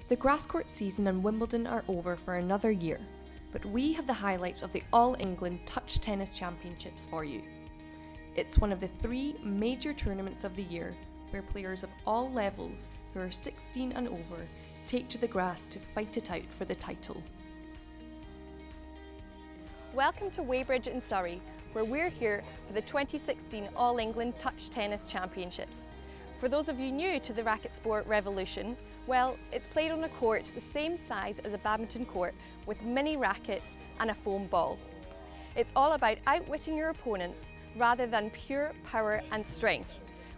The grass court season and Wimbledon are over for another year, but we have the highlights of the All England Touch Tennis Championships for you. It's one of the 3 major tournaments of the year where players of all levels who are 16 and over take to the grass to fight it out for the title. Welcome to Weybridge in Surrey, where we're here for the 2016 All England Touch Tennis Championships. For those of you new to the racket sport revolution, well, it's played on a court the same size as a badminton court with mini rackets and a foam ball. It's all about outwitting your opponents rather than pure power and strength,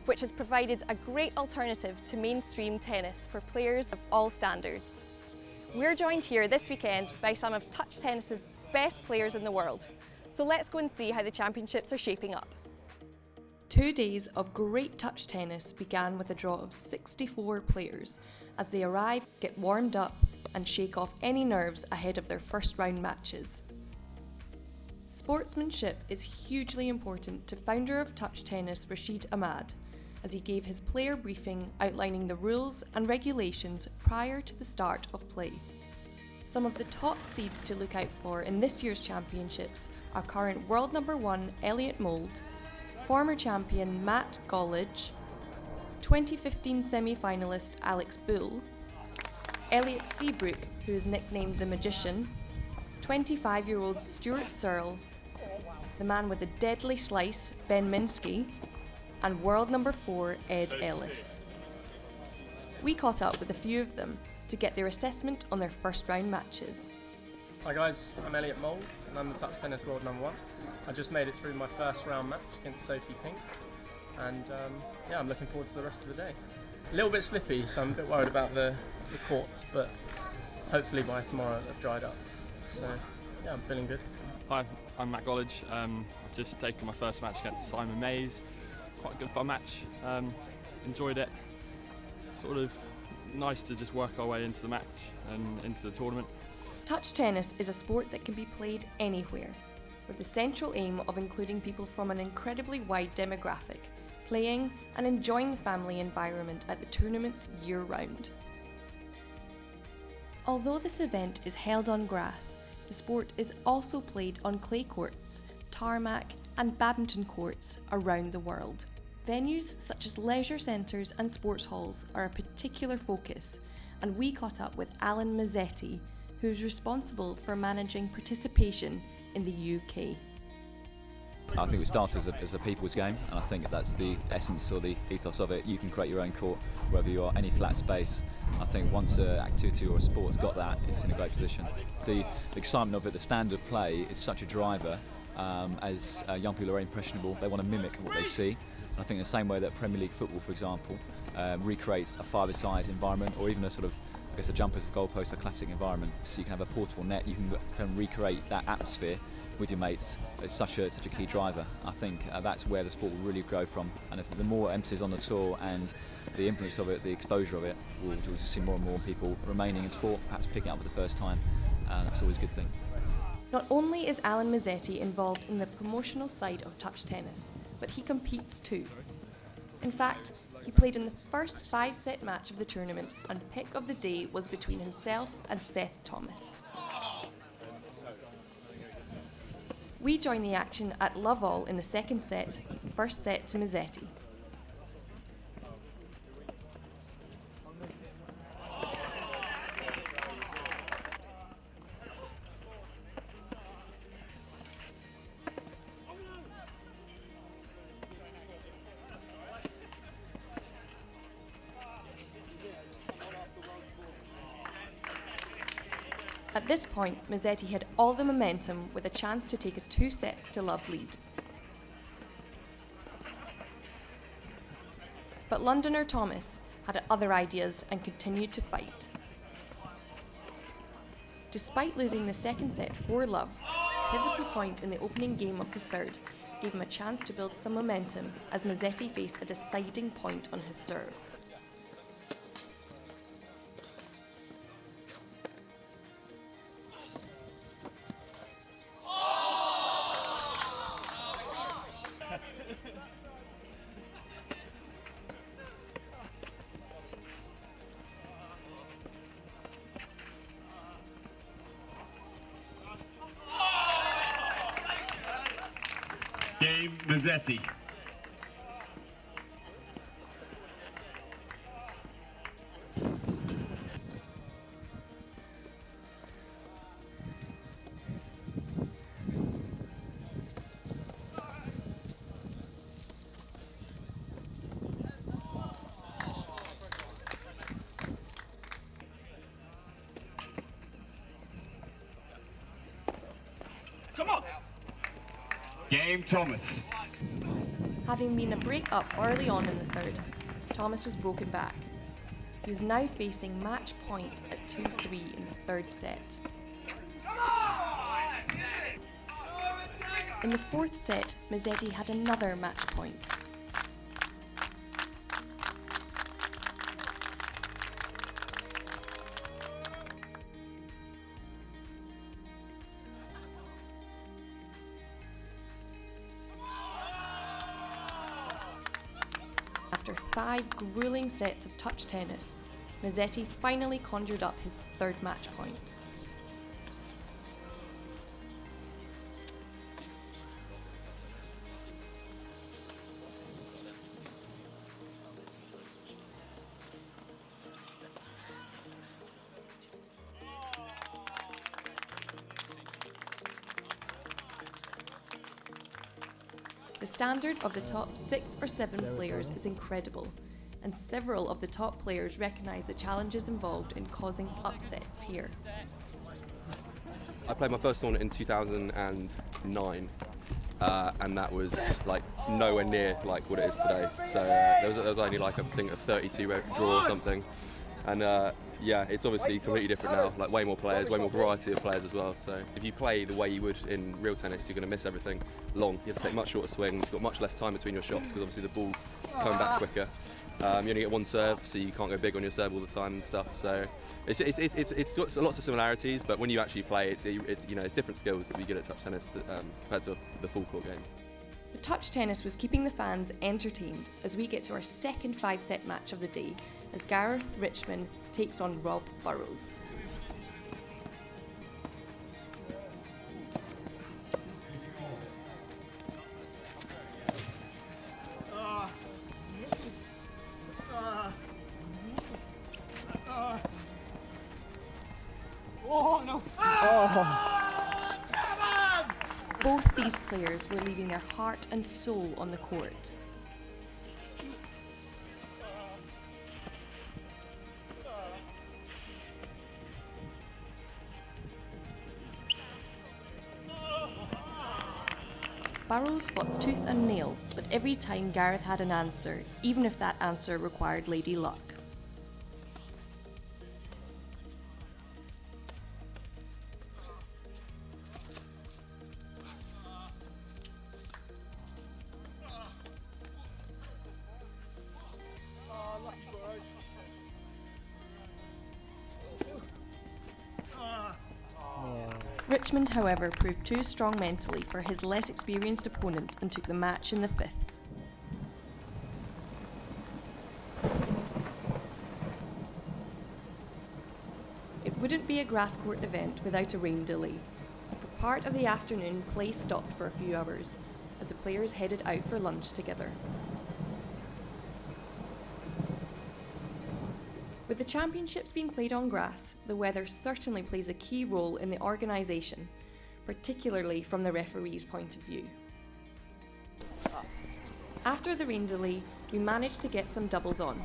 which has provided a great alternative to mainstream tennis for players of all standards. We're joined here this weekend by some of touch tennis's best players in the world. So let's go and see how the championships are shaping up. 2 days of great touch tennis began with a draw of 64 players as they arrive, get warmed up and shake off any nerves ahead of their first round matches. Sportsmanship is hugely important to founder of touch tennis Rashid Ahmad, as he gave his player briefing outlining the rules and regulations prior to the start of play. Some of the top seeds to look out for in this year's championships are current world number 1 Elliot Mould, former champion Matt Golledge, 2015 semi-finalist Alex Bull, Elliot Seabrook, who is nicknamed the Magician, 25-year-old Stuart Searle, the man with a deadly slice, Ben Minsky, and world number 4 Ed Ellis. We caught up with a few of them to get their assessment on their first round matches. Hi guys, I'm Elliot Mould and I'm the touch tennis world number 1. I just made it through my first round match against Sophie Pink and I'm looking forward to the rest of the day. A little bit slippy, so I'm a bit worried about the courts, but hopefully by tomorrow they've dried up. So yeah, I'm feeling good. Hi, I'm Matt Golledge. I've just taken my first match against Simon Mays. Quite a good fun match. Enjoyed it. Sort of nice to just work our way into the match and into the tournament. Touch tennis is a sport that can be played anywhere, with the central aim of including people from an incredibly wide demographic, playing and enjoying the family environment at the tournaments year-round. Although this event is held on grass, the sport is also played on clay courts, tarmac and badminton courts around the world. Venues such as leisure centres and sports halls are a particular focus, and we caught up with Alan Mazzetti, who's responsible for managing participation in the UK. I think we start as a people's game, and I think that's the essence or the ethos of it. You can create your own court wherever you are, any flat space. I think once an activity or a sport's got that, it's in a great position. The excitement of it, the standard of play is such a driver. As young people are impressionable, they want to mimic what they see. And I think in the same way that Premier League football, for example, recreates a five-a-side environment, or even a sort of, I guess, a jumpers, goalpost, a classic environment. So you can have a portable net, you can recreate that atmosphere with your mates. It's such a key driver. I think that's where the sport will really grow from. And if the more emphasis on the tour and the influence of it, the exposure of it, we'll just see more and more people remaining in sport, perhaps picking it up for the first time. And that's always a good thing. Not only is Alan Mazzetti involved in the promotional side of touch tennis, but he competes too. In fact, he played in the first 5-set match of the tournament, and pick of the day was between himself and Seth Thomas. We join the action at love all in the second set, first set to Mazzetti. At this point, Mazzetti had all the momentum with a chance to take a 2-sets-to-love lead. But Londoner Thomas had other ideas and continued to fight. Despite losing the second set 4-love, a pivotal point in the opening game of the third gave him a chance to build some momentum as Mazzetti faced a deciding point on his serve. Game Mazzetti. Come on! Game Thomas. Having been a break up early on in the third, Thomas was broken back. He was now facing match point at 2-3 in the third set. In the fourth set, Mazzetti had another match point. After 5 grueling sets of touch tennis, Mazzetti finally conjured up his third match point. The standard of the top 6 or 7 players is incredible, and several of the top players recognise the challenges involved in causing upsets here. I played my first tournament in 2009, and that was like nowhere near like what it is today. So there was only like I think a 32 draw or something, and yeah, it's obviously completely different now. Like way more players, way more variety of players as well. So if you play the way you would in real tennis, you're going to miss everything long. You have to take much shorter swings. You've got much less time between your shots because obviously the ball is coming back quicker. You only get one serve, so you can't go big on your serve all the time and stuff. So it's got lots of similarities, but when you actually play, it's you know it's different skills to be good at touch tennis compared to the full court games. The touch tennis was keeping the fans entertained as we get to our second 5-set match of the day as Gareth Richmond takes on Rob Burrows. Oh no! Both these players were leaving their heart and soul on the court. Burrows fought tooth and nail, but every time Gareth had an answer, even if that answer required Lady Luck. Richmond, however, proved too strong mentally for his less experienced opponent and took the match in the 5th. It wouldn't be a grass court event without a rain delay, and for part of the afternoon play stopped for a few hours as the players headed out for lunch together. With the championships being played on grass, the weather certainly plays a key role in the organisation, particularly from the referee's point of view. After the rain delay, we managed to get some doubles on.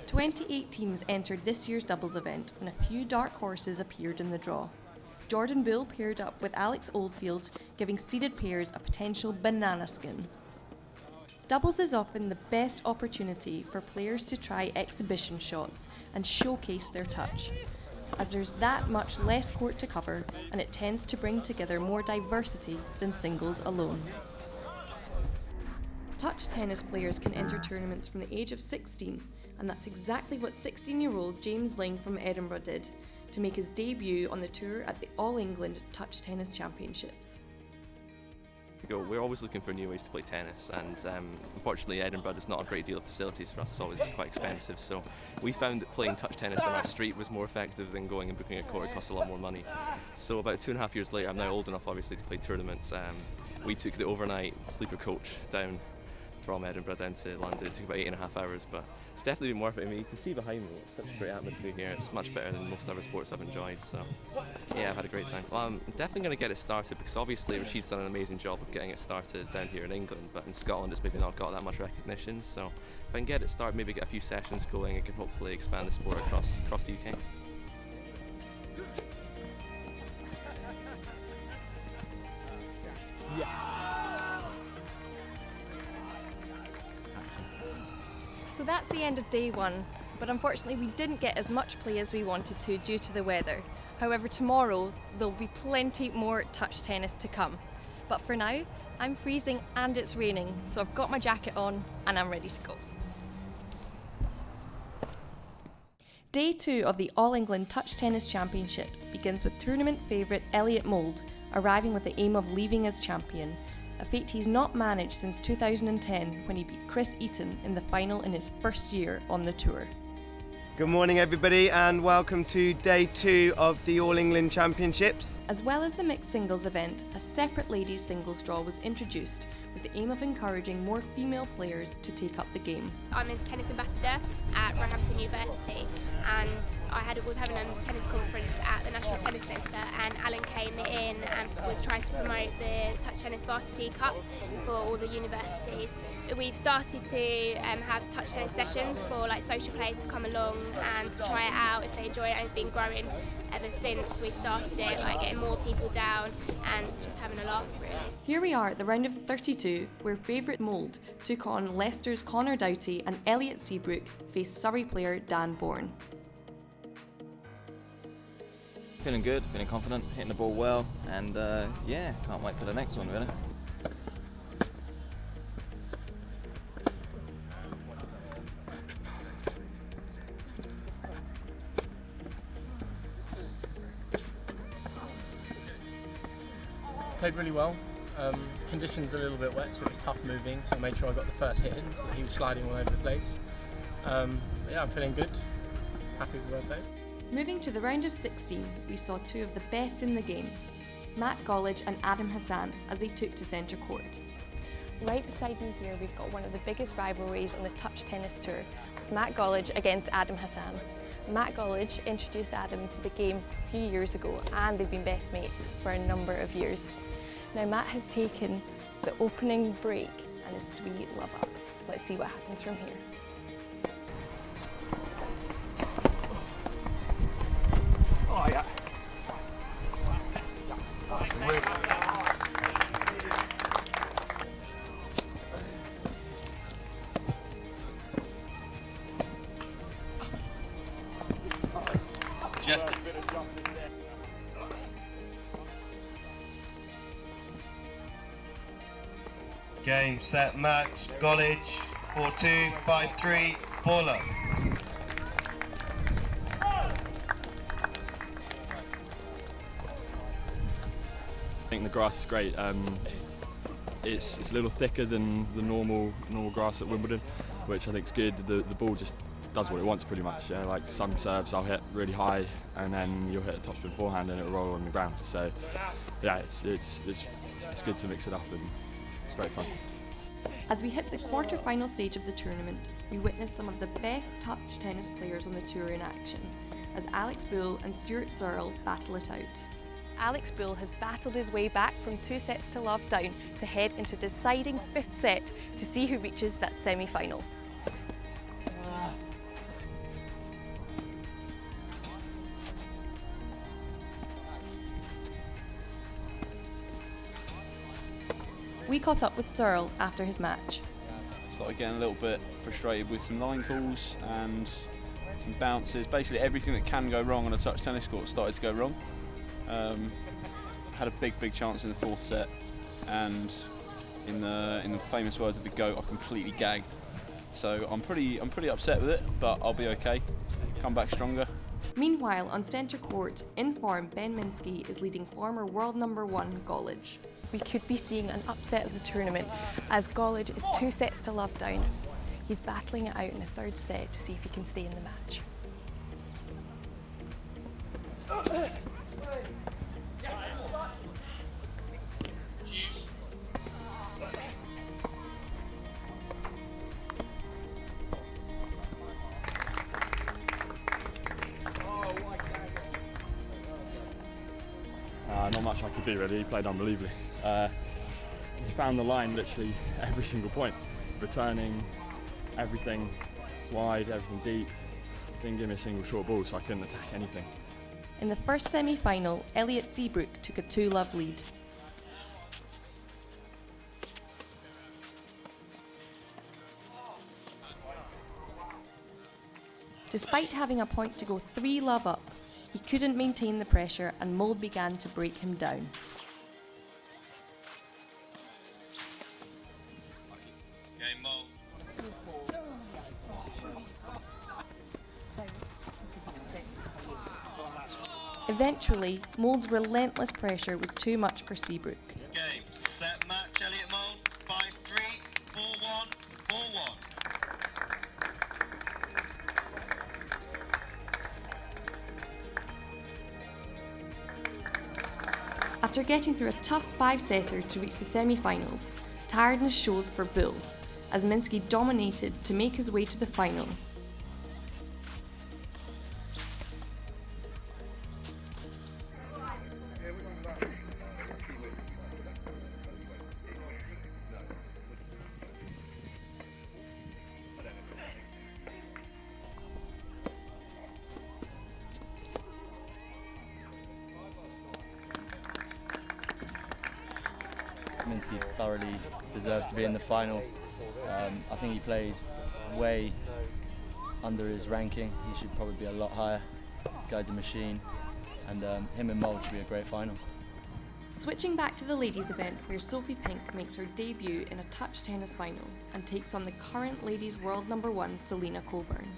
28 teams entered this year's doubles event and a few dark horses appeared in the draw. Jordan Bull paired up with Alex Oldfield, giving seeded pairs a potential banana skin. Doubles is often the best opportunity for players to try exhibition shots and showcase their touch, as there's that much less court to cover and it tends to bring together more diversity than singles alone. Touch tennis players can enter tournaments from the age of 16, and that's exactly what 16-year-old James Ling from Edinburgh did to make his debut on the tour at the All England Touch Tennis Championships. We're always looking for new ways to play tennis, and unfortunately Edinburgh does not have a great deal of facilities for us. It's always quite expensive, so we found that playing touch tennis on our street was more effective than going and booking a court. It costs a lot more money. So about 2.5 years later, I'm now old enough obviously to play tournaments. we took the overnight sleeper coach down from Edinburgh down to London. It took about 8.5 hours, but it's definitely been worth it. I mean, you can see behind me, it's such a great atmosphere here. It's much better than most other sports I've enjoyed, so yeah, I've had a great time. Well, I'm definitely going to get it started because obviously Rashid's done an amazing job of getting it started down here in England, but in Scotland it's maybe not got that much recognition, so if I can get it started, maybe get a few sessions going, it can hopefully expand the sport across the UK. So that's the end of day one, but unfortunately we didn't get as much play as we wanted to due to the weather. However, tomorrow there'll be plenty more touch tennis to come. But for now, I'm freezing and it's raining, so I've got my jacket on and I'm ready to go. Day 2 of the All England Touch Tennis Championships begins with tournament favourite Elliot Mould arriving with the aim of leaving as champion, a feat he's not managed since 2010 when he beat Chris Eaton in the final in his first year on the tour. Good morning everybody and welcome to day 2 of the All England Championships. As well as the mixed singles event, a separate ladies singles draw was introduced with the aim of encouraging more female players to take up the game. I'm a tennis ambassador at Roehampton University and I was having a tennis conference at the National Tennis Centre and Alan came in and was trying to promote the Touch Tennis Varsity Cup for all the universities. We've started to have touch tennis sessions for like social players to come along and to try it out if they enjoy it, and it's been growing ever since we started it, like getting more people down and just having a laugh really. Here we are at the round of 32 where favourite Mould took on Leicester's Connor Doughty and Elliot Seabrook faced Surrey player Dan Bourne. Feeling good, feeling confident, hitting the ball well, and yeah, can't wait for the next one really. Played really well. Conditions a little bit wet, so it was tough moving, so I made sure I got the first hit in so that he was sliding all over the place. Yeah, I'm feeling good. Happy with where I played. Moving to the round of 16, we saw two of the best in the game, Matt Gollage and Adam Hassan, as they took to centre court. Right beside me here we've got one of the biggest rivalries on the touch tennis tour, with Matt Gollage against Adam Hassan. Matt Gollage introduced Adam to the game a few years ago and they've been best mates for a number of years. Now Matt has taken the opening break and his sweet love up. Let's see what happens from here. Oh yeah. Justice. Game, set, match, Gollage, 4-2, 5-3, ball up. I think the grass is great. It's a little thicker than the normal grass at Wimbledon, which I think is good. The ball just does what it wants pretty much. Yeah? Like some serves I'll hit really high and then you'll hit a topspin forehand and it'll roll on the ground. So yeah, it's good to mix it up and it's great fun. As we hit the quarter-final stage of the tournament, we witnessed some of the best touch tennis players on the tour in action, as Alex Bull and Stuart Searle battle it out. Alex Bull has battled his way back from 2-0 down to head into a deciding 5th set to see who reaches that semi-final. We caught up with Searle after his match. Started getting a little bit frustrated with some line calls and some bounces. Basically everything that can go wrong on a touch tennis court started to go wrong. Had a big chance in the 4th set, and in the famous words of the GOAT, I completely gagged. So I'm pretty upset with it, but I'll be okay. Come back stronger. Meanwhile, on centre court, in form, Ben Minsky is leading former world #1 Gollage. We could be seeing an upset of the tournament as Gollage is 2-0 down. He's battling it out in the 3rd set to see if he can stay in the match. not much I could do really. He played unbelievably. He found the line literally every single point, returning everything wide, everything deep. Didn't give me a single short ball, so I couldn't attack anything. In the first semi-final, Elliot Seabrook took a 2-love lead. Despite having a point to go 3-love up, he couldn't maintain the pressure and Mould began to break him down. Eventually, Mould's relentless pressure was too much for Seabrook. Game, set, match, Elliot Mould, 5-3, 4-1, 4-1. After getting through a tough 5-setter to reach the semi-finals, tiredness showed for Bull, as Minsky dominated to make his way to the final. Minsky thoroughly deserves to be in the final. I think he plays way under his ranking. He should probably be a lot higher. Guy's a machine, and him and Mould should be a great final. Switching back to the ladies event, where Sophie Pink makes her debut in a touch tennis final and takes on the current ladies world #1 Selena Coburn.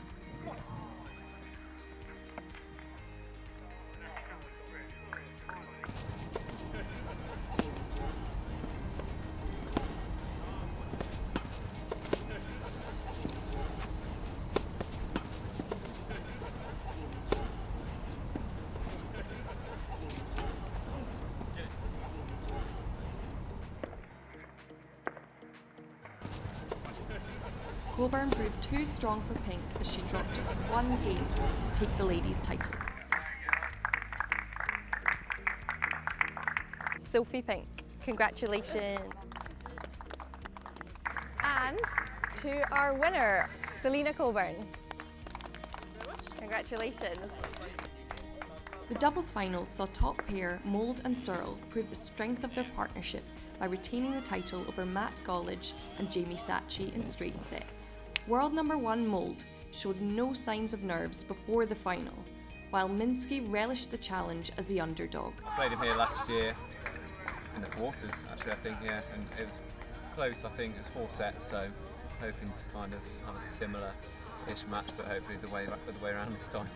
Coburn proved too strong for Pink as she dropped just one game to take the ladies' title. Sophie Pink, congratulations. And to our winner, Selena Coburn. Congratulations. The doubles finals saw top pair Mould and Searle prove the strength of their partnership by retaining the title over Matt Gollidge and Jamie Saatchi in straight sets. World #1 Mould showed no signs of nerves before the final, while Minsky relished the challenge as the underdog. I played him here last year in the quarters, actually, I think, yeah, and it was close. I think it was 4 sets, so hoping to kind of have a similar-ish match, but hopefully the way around this time.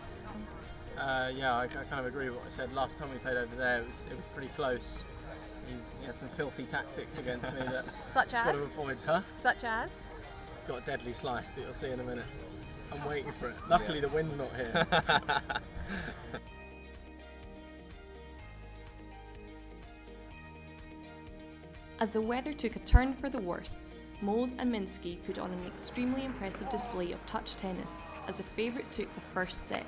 Yeah, I kind of agree with what I said. Last time we played over there, it was pretty close. He had some filthy tactics against me that Such as? got to avoid. Huh? Such as? He's got a deadly slice that you'll see in a minute. I'm waiting for it. Luckily, the wind's not here. As the weather took a turn for the worse, Mould and Minsky put on an extremely impressive display of touch tennis as the favourite took the first set.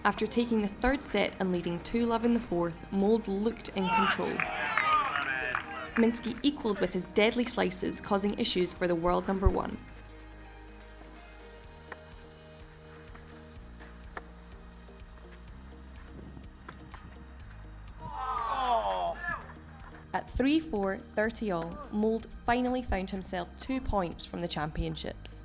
After taking the third set and leading 2-love in the fourth, Mould looked in control. Minsky equalled with his deadly slices, causing issues for the world #1. At 3-4, 30-all, Mould finally found himself 2 points from the championships.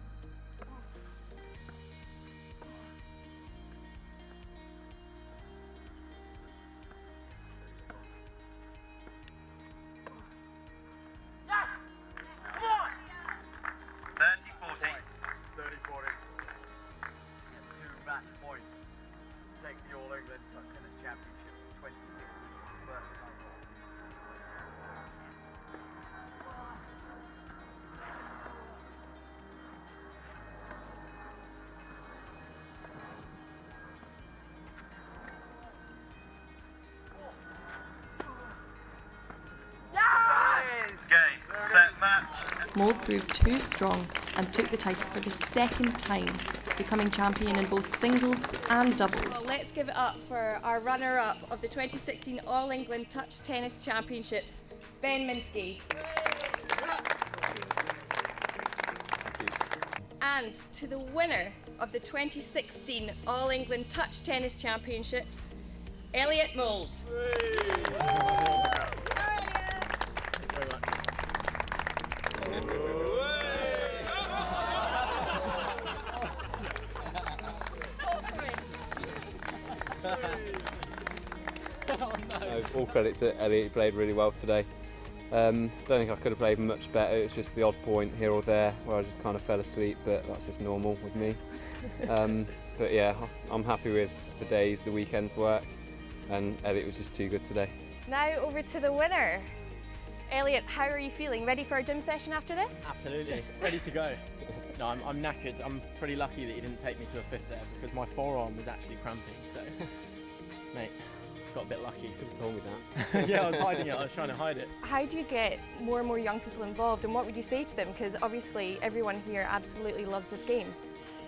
Mould proved too strong and took the title for the second time, becoming champion in both singles and doubles. Well, let's give it up for our runner-up of the 2016 All England Touch Tennis Championships, Ben Minsky. And to the winner of the 2016 All England Touch Tennis Championships, Elliot Mould. All credit to Elliot, he played really well today. Don't think I could have played much better. It's just the odd point here or there where I just kind of fell asleep, but that's just normal with me. But yeah, I'm happy with the days, the weekend's work, and Elliot was just too good today. Now over to the winner. Elliot, how are you feeling? Ready for a gym session after this? Absolutely, ready to go. No, I'm knackered. I'm pretty lucky that you didn't take me to a fifth there because my forearm was actually cramping, so mate, got a bit lucky. Could have told me that. Yeah, I was hiding it, I was trying to hide it. How do you get more and more young people involved, and what would you say to them? Because obviously everyone here absolutely loves this game.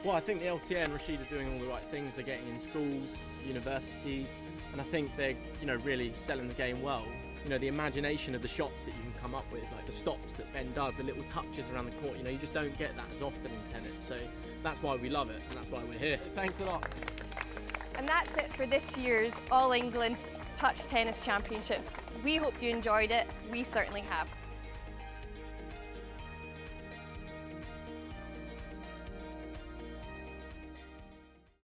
Well, I think the LTA and Rashid are doing all the right things. They're getting in schools, universities, and I think they're, really selling the game well. The imagination of the shots that you can come up with, like the stops that Ben does, the little touches around the court, you just don't get that as often in tennis. So that's why we love it, and that's why we're here. Thanks a lot. And that's it for this year's All England Touch Tennis Championships. We hope you enjoyed it. We certainly have.